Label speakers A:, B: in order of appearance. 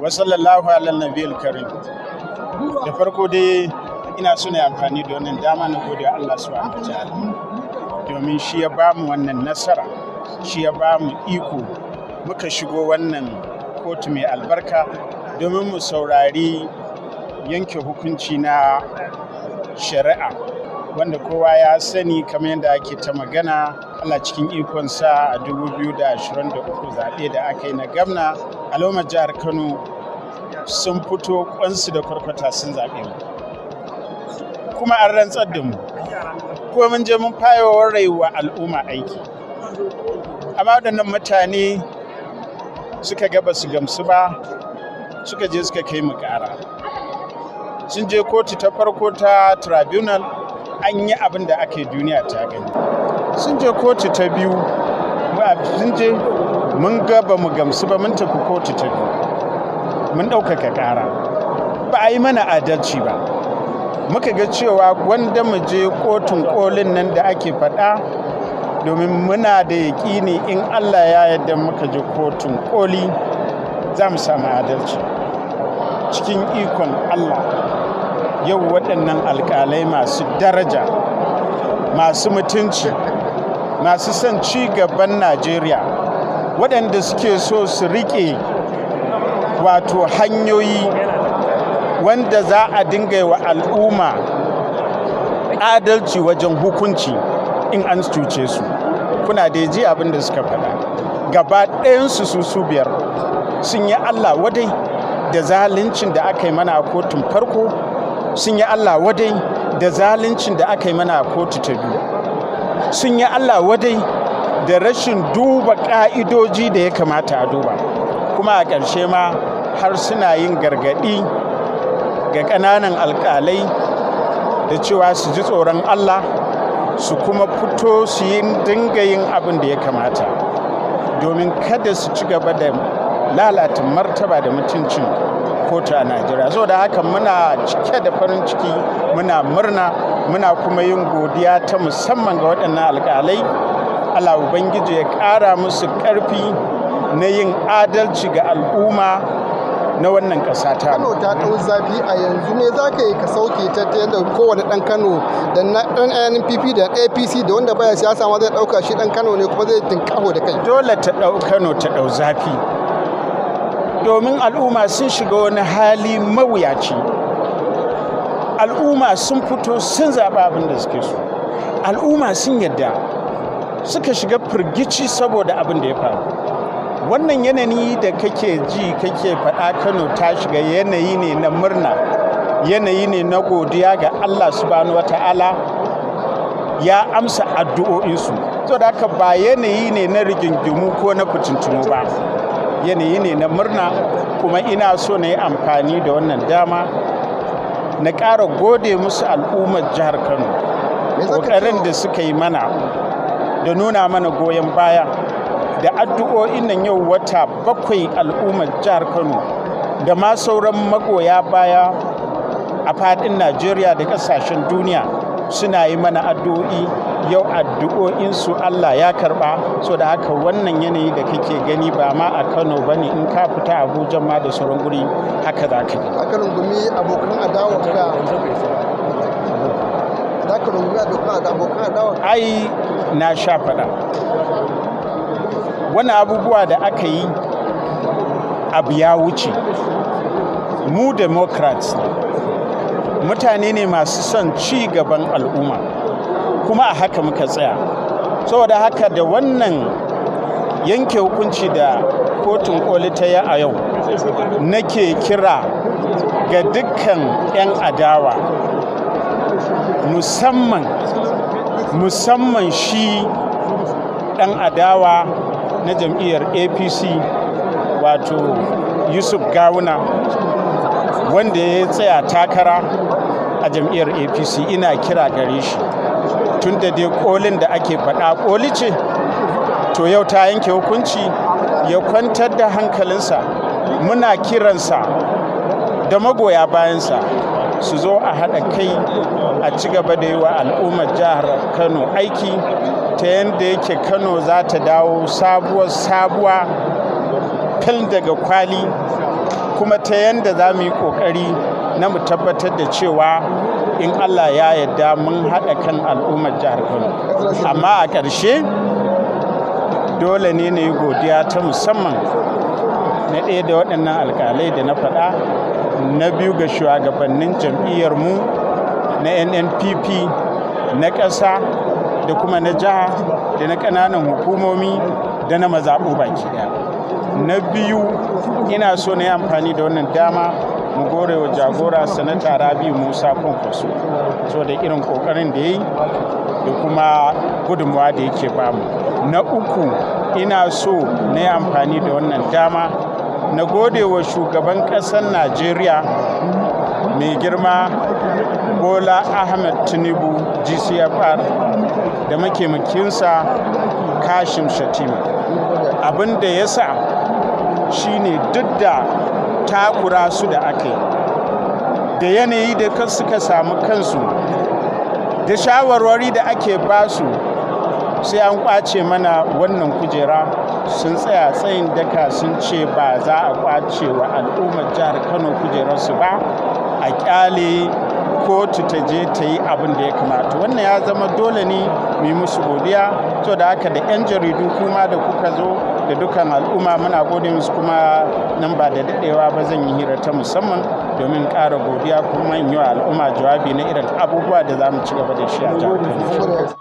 A: wa sallallahu ala nabiyil karim. Da farko dai ina so na amfani da wannan dama na gode Allah subhanahu wataala domin shi ya bamu wannan nasara, shi ya bamu iko muka shigo wannan kotu mai albarka domin mu saurari yanke hukunci na shari'a wanda kowa ya sani kamar yadda ake ta magana. Allah cikin ikonsa a 2023 zaɓe da aka yi na gwamna, al'ummar jihar Kano sun fito kwansu da kwarkwata sun zaɓe mu, kuma an rantsar da mu, kuma mun je mun fayewar rayuwa al'umma aiki. Amma waɗannan mutane suka ga basu gamsu ba, suka je suka kai mu ƙara. Sun je kotu ta farko ta tribunal, an yi abin da aka yi duniya ta gani. Sun je kotu ta biyu, sun je mun ga ba mu gamsu ba, mun tafi kotu ta biyu, mun ɗaukaka ƙara. Ba a yi mana adalci ba. Muka ga cewa gwanda mu je kotun kolin nan da ake faɗa, domin muna da yaƙini in Allah ya yarda muka je kotun koli za mu samu adalci. Cikin ikon Allah, yau waɗannan alƙalai masu daraja, masu mutunci, masu son ci gaban Najeriya, waɗanda suke so su riƙe wato hanyoyi wanda za a dinga wa al'umma adalci wajen hukunci in an cuce su. Kuna da ji abin da suka faɗa. Gaba ɗayansu su biyar sun yi Allah wadai da zaluncin da aka yi mana a kotun farko, sun yi Allah wadai da zaluncin da aka yi mana a kotu ta biyu, sun yi Allah wadai da rashin duba ƙa'idoji da ya kamata a duba. Kuma a ƙarshe ma har suna yin gargaɗi ga ƙananan alƙalai da cewa su ji tsoron Allah, su kuma fito su dinga yin abin da ya kamata domin kada su ci gaba da lalata martaba da mutuncin kotu a Najeriya. So da haka muna cike da farin ciki, muna murna, muna kuma yin godiya ta musamman ga waɗannan alƙalai. Allah Ubangiji ya ƙara musu ƙarfi na yin adalci ga al'umma na wannan ƙasa ta.
B: Kano ta ɗau zafi a yanzu, me za ka yi ka sauke ta yadda kowane ɗan Kano da ɗan NPP da APC da wanda baya siyasa ma zai ɗauka shi ɗan Kano ne kuma zai tinkaho da kai.
A: Dole ta ɗau Kano ta ɗau zafi domin al'umma sun shiga wani hali mawuyaci. Al'umma sun fito sun zaɓi abin da suke so. Al'umma sun yadda, suka shiga firgici saboda abin da ya faru. Wannan yanayi da kake ji kake faɗa Kano ta shiga yanayi ne na murna, yanayi ne na godiya ga Allah subhanahu wata'ala ya amsa addu'o'insu. Saboda haka ba yanayi ne na rigingimu ko na fitintunu ba, yanayi ne na murna. Kuma ina so na yi amfani da wannan dama na ƙara gode musu al'ummar jihar Kano, ƙoƙarin da suka yi mana da nuna mana goyon baya da addu'o'in nan. Yau wata 7 al'ummar jihar Kano da ma sauran magoya baya a faɗin Najeriya da ƙasashen duniya suna yi mana addu'o'i. Yau addu'o'insu Allah ya karɓa. So da haka wannan yanayi da kake gani ba ma a Kano ba ne, in ka fita Abuja ma da sauran guri haka za ka gani.
B: Aka rungumi abokan adawa ka. Za ka rungumi abokan adawa.
A: Ai na sha faɗa. Wani abubuwa da aka yi abu ya wuce. Mu Democrats ne, mutane ne masu son ci gaban al'umma, kuma a haka muka tsaya. Saboda haka da wannan yanke hukunci da kotun koli ta yi a yau, nake kira ga dukkan 'yan adawa, musamman shi ɗan adawa na jam'iyyar APC wato Yusuf Gawuna, wanda ya tsaya takara a jam'iyyar APC. Ina kira gare shi, tun da dai kolin da ake faɗa koli ce, to yau ta yanke hukunci, ya kwantar da hankalinsa. Muna kiransa da magoya bayansa su zo a haɗa kai a ci gaba da yi wa al'ummar jihar Kano aiki ta yadda yake Kano za ta dawo sabuwa fil daga kwali kuma ta yanda za mu yi ƙoƙari na mu tabbatar da cewa in Allah ya yarda mun haɗa kan al'ummar jihar Kano. Amma a ƙarshe dole ne na yi godiya ta musamman na ɗaya da waɗannan alƙalai da na faɗa, na biyu ga shugabannin jam'iyyarmu na NNPP na ƙasa da kuma na jiha da na ƙananan hukumomi da na mazaɓu baki ɗaya. Na biyu ina so na yi amfani da wannan dama mu gore wa jagora sanata Rabi Musa Kwankwaso so da irin ƙoƙarin da ya yi da kuma gudunmawa da yake bamu. Na uku ina so na yi amfani da wannan dama na gode wa shugaban ƙasar Najeriya mai girma Bola Ahmed Tinubu GCFR da mataimakinsa Kashim Shatima. Abin da ya sa shi ne duk da takura su da aka yi da yanayi da suka samu kansu da shawarwari da ake basu sai an kwace mana wannan kujera, sun tsaya tsayin daka sun ce ba za a kwace wa al'ummar jihar Kano kujerarsu ba, a kyale kotu ta je ta yi abin da ya kamata. Wannan ya zama dole ne mu yi musu godiya. To da haka da 'yan jaridu kuma da kuka zo da dukkan al'umma muna gode musu, kuma nan ba da daɗewa ba zan yi hira ta musamman domin ƙara godiya kuma in yi wa al'umma jawabi na irin abubuwa da za mu ci gaba da shi a jihar Kano.